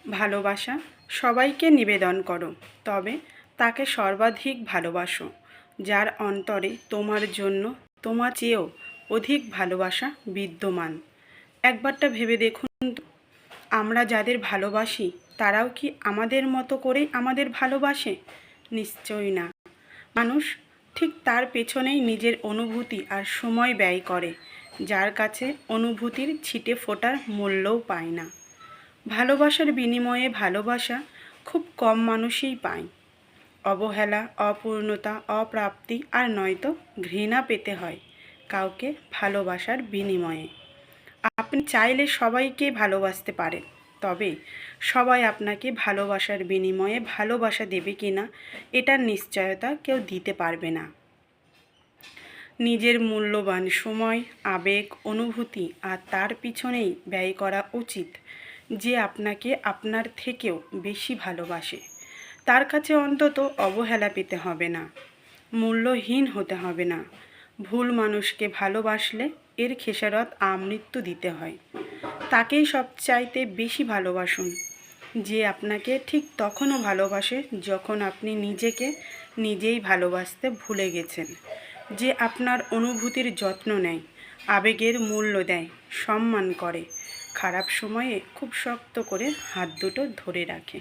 ভালোবাসা সবাইকে নিবেদন করো, তবে তাকে সর্বাধিক ভালোবাসো, যার অন্তরে তোমার জন্য তোমার চেয়েও অধিক ভালোবাসা বিদ্যমান। একবারটা ভেবে দেখুন তো, আমরা যাদের ভালোবাসি তারাও কি আমাদের মতো করেই আমাদের ভালোবাসে? নিশ্চয়ই না। মানুষ ঠিক তার পেছনেই নিজের অনুভূতি আর সময় ব্যয় করে, যার কাছে অনুভূতির ছিটে ফোটার মূল্যও পায় না। ভালোবাসার বিনিময়ে ভালোবাসা খুব কম মানুষই পায়। অবহেলা, অপূর্ণতা, অপ্রাপ্তি আর নয়তো ঘৃণা পেতে হয় কাউকে ভালোবাসার বিনিময়ে। আপনি চাইলে সবাইকে ভালোবাসতে পারেন, তবে সবাই আপনাকে ভালোবাসার বিনিময়ে ভালোবাসা দেবে কিনা এটার নিশ্চয়তা কেউ দিতে পারবে না। নিজের মূল্যবান সময়, আবেগ, অনুভূতি আর তার পিছনেই ব্যয় করা উচিত, যে আপনাকে আপনার থেকেও বেশি ভালোবাসে। তার কাছে অন্তত অবহেলা পেতে হবে না, মূল্যহীন হতে হবে না। ভুল মানুষকে ভালোবাসলে এর খেসারত আমৃত্যু দিতে হয়। তাকেই সবচাইতে বেশি ভালোবাসুন, যে আপনাকে ঠিক তখনও ভালোবাসে যখন আপনি নিজেকে নিজেই ভালোবাসতে ভুলে গেছেন, যে আপনার অনুভূতির যত্ন নেয়, আবেগের মূল্য দেয়, সম্মান করে, খারাপ সময়ে খুব শক্ত করে হাত দুটো ধরে রাখে।